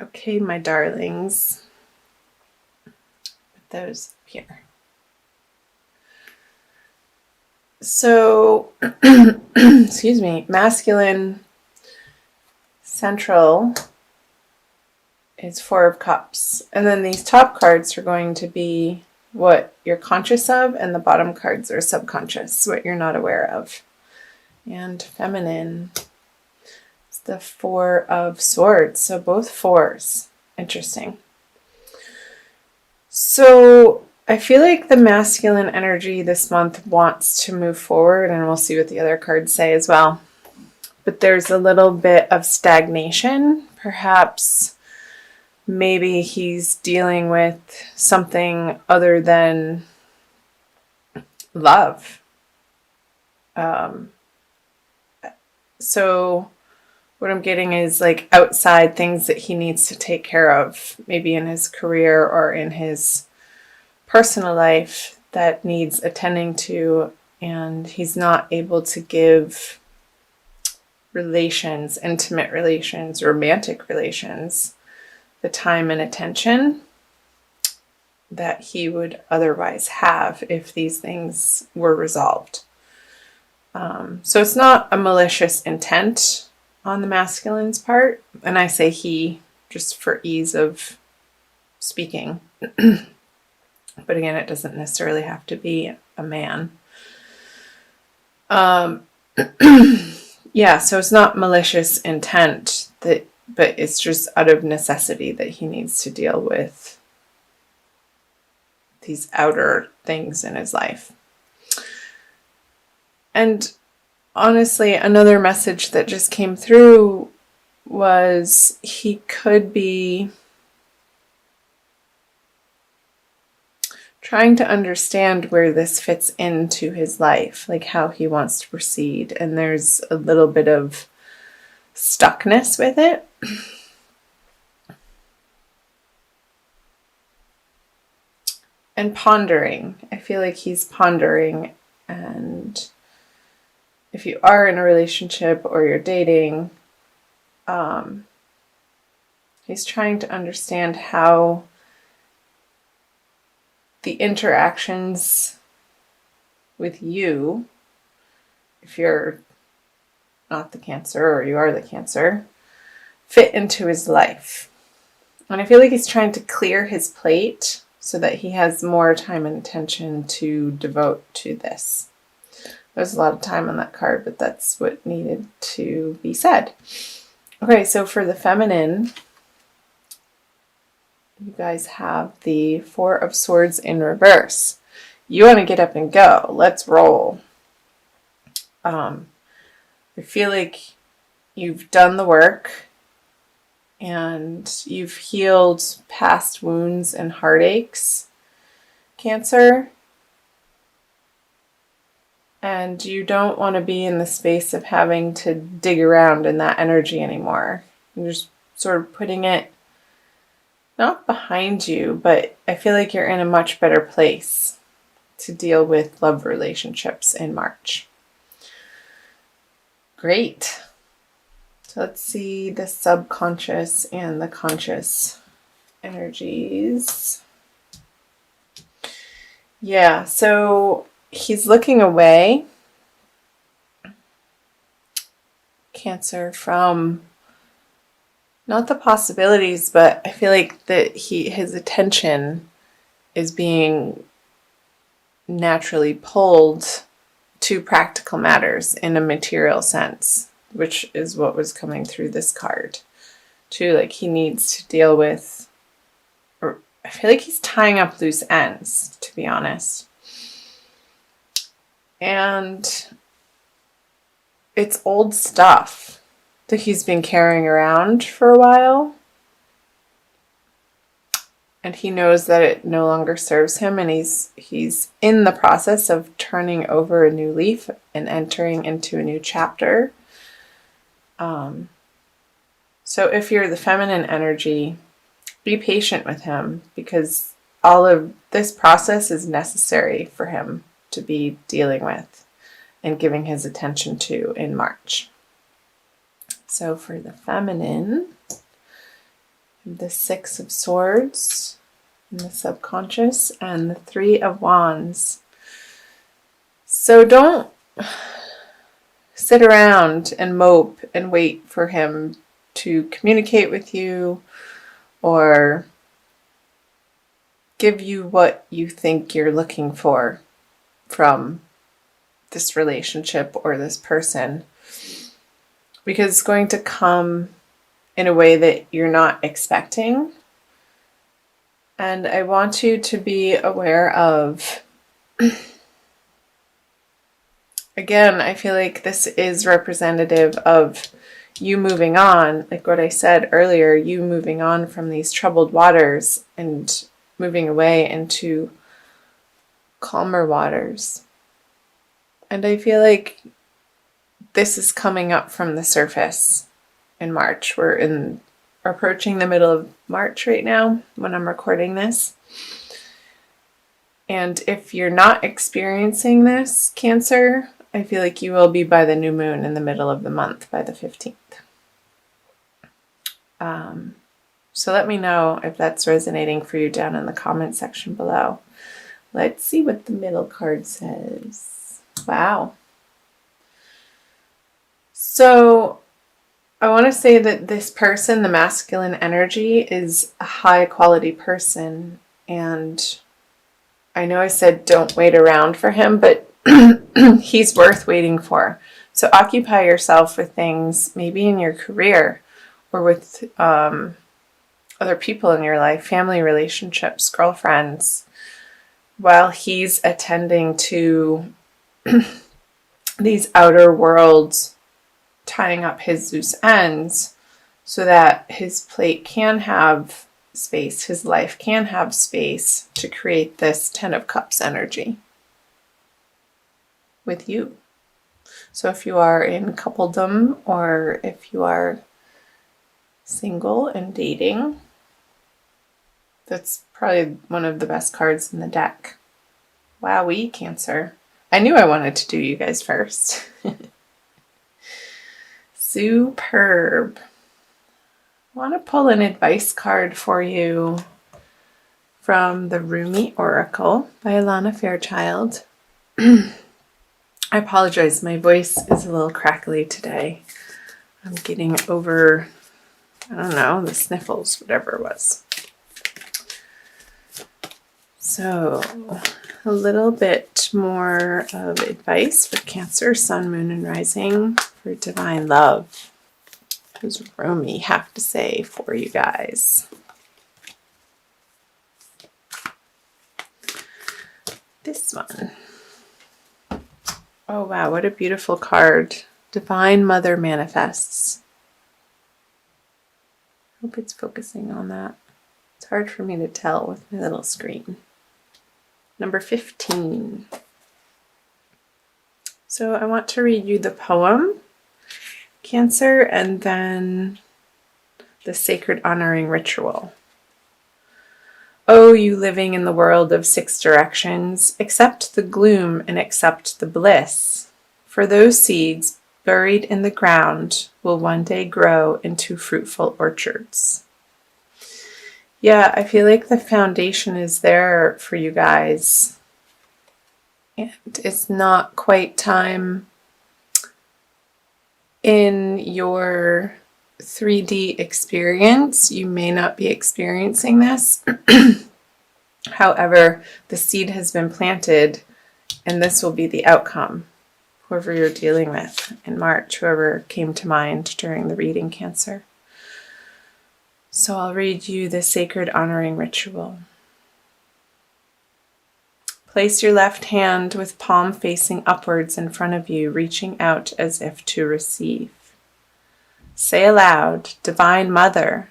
Okay, my darlings. Put those up here. So, excuse me, masculine central is Four of Cups. And then these top cards are going to be what you're conscious of, and the bottom cards are subconscious, what you're not aware of. And feminine is the Four of Swords. So both fours. Interesting. So I feel like the masculine energy this month wants to move forward, and we'll see what the other cards say as well. But there's a little bit of stagnation. Perhaps maybe he's dealing with something other than love. So what I'm getting is like outside things that he needs to take care of, maybe in his career or in his personal life that needs attending to, and he's not able to give relations, intimate relations, romantic relations, the time and attention that he would otherwise have if these things were resolved. So it's not a malicious intent on the masculine's part, and I say he just for ease of speaking. But again, it doesn't necessarily have to be a man. Yeah, so it's not malicious intent, but it's just out of necessity that he needs to deal with these outer things in his life. And honestly, another message that just came through was he could be trying to understand where this fits into his life, like how he wants to proceed. And there's a little bit of stuckness with it. And pondering. I feel like he's pondering, and if you are in a relationship or you're dating, he's trying to understand how the interactions with you, if you're not the Cancer or you are the Cancer, fit into his life. And I feel like he's trying to clear his plate so that he has more time and attention to devote to this. There's a lot of time on that card, but that's what needed to be said. Okay, so for the feminine, you guys have the Four of Swords in reverse. You want to get up and go. Let's roll. I feel like you've done the work and you've healed past wounds and heartaches, Cancer. And you don't want to be in the space of having to dig around in that energy anymore. You're just sort of putting it not behind you, but I feel like you're in a much better place to deal with love relationships in March. Great. So let's see the subconscious and the conscious energies. Yeah, so he's looking away, Cancer, from not the possibilities, but I feel like that his attention is being naturally pulled to practical matters in a material sense, which is what was coming through this card too. Like he needs to deal with, or I feel like he's tying up loose ends, to be honest. And it's old stuff that he's been carrying around for a while. And he knows that it no longer serves him, and he's in the process of turning over a new leaf and entering into a new chapter. So if you're the feminine energy, be patient with him, because all of this process is necessary for him to be dealing with and giving his attention to in March. So for the feminine, the Six of Swords in the subconscious, and the Three of Wands. So don't sit around and mope and wait for him to communicate with you or give you what you think you're looking for from this relationship or this person, because it's going to come in a way that you're not expecting. And I want you to be aware of, again, I feel like this is representative of you moving on, like what I said earlier, you moving on from these troubled waters and moving away into calmer waters. And I feel like this is coming up from the surface in March. We're approaching the middle of March right now when I'm recording this. And if you're not experiencing this, Cancer, I feel like you will be by the new moon in the middle of the month, by the 15th. So let me know if that's resonating for you down in the comment section below. Let's see what the middle card says. Wow. So I want to say that this person, the masculine energy, is a high quality person. And I know I said don't wait around for him, but he's worth waiting for. So occupy yourself with things, maybe in your career or with other people in your life, family relationships, girlfriends, while he's attending to these outer worlds, tying up his loose ends so that his plate can have space, his life can have space to create this Ten of Cups energy with you. So if you are in coupledom or if you are single and dating, that's probably one of the best cards in the deck. Wowee, Cancer. I knew I wanted to do you guys first. Superb. I want to pull an advice card for you from the Rumi Oracle by Alana Fairchild. I apologize, my voice is a little crackly today. I'm getting over, I don't know, the sniffles, whatever it was. So, a little bit more of advice for Cancer, Sun, Moon, and Rising for divine love. What does Rumi have to say for you guys? This one. Oh wow, what a beautiful card. Divine Mother manifests. Hope it's focusing on that. It's hard for me to tell with my little screen. Number 15. So I want to read you the poem, Cancer, and then the sacred honoring ritual. Oh, you living in the world of 6 directions, accept the gloom and accept the bliss, for those seeds buried in the ground will one day grow into fruitful orchards. Yeah, I feel like the foundation is there for you guys. And it's not quite time in your 3D experience. You may not be experiencing this. However, the seed has been planted and this will be the outcome. Whoever you're dealing with in March, whoever came to mind during the reading, Cancer. So I'll read you the sacred honoring ritual. Place your left hand with palm facing upwards in front of you, reaching out as if to receive. Say aloud, Divine Mother,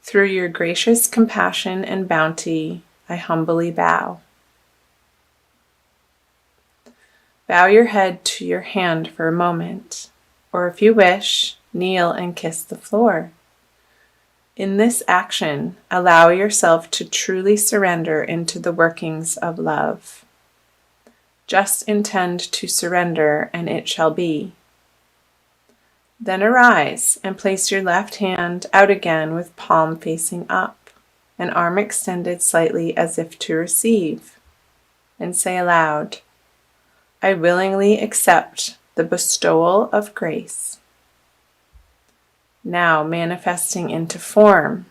through your gracious compassion and bounty, I humbly bow. Bow your head to your hand for a moment, or if you wish, kneel and kiss the floor. In this action, allow yourself to truly surrender into the workings of love. Just intend to surrender and it shall be. Then arise and place your left hand out again with palm facing up, and arm extended slightly as if to receive, and say aloud, I willingly accept the bestowal of grace. Now manifesting into form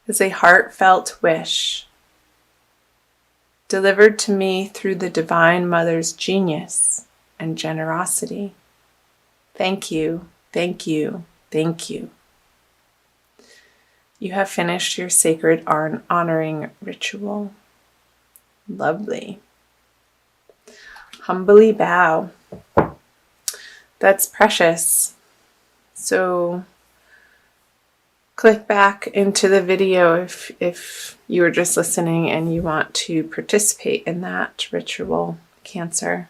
is a heartfelt wish delivered to me through the Divine Mother's genius and generosity. Thank you, thank you, thank you. You have finished your sacred honoring ritual. Lovely. Humbly bow. That's precious. So click back into the video if you were just listening and you want to participate in that ritual, Cancer.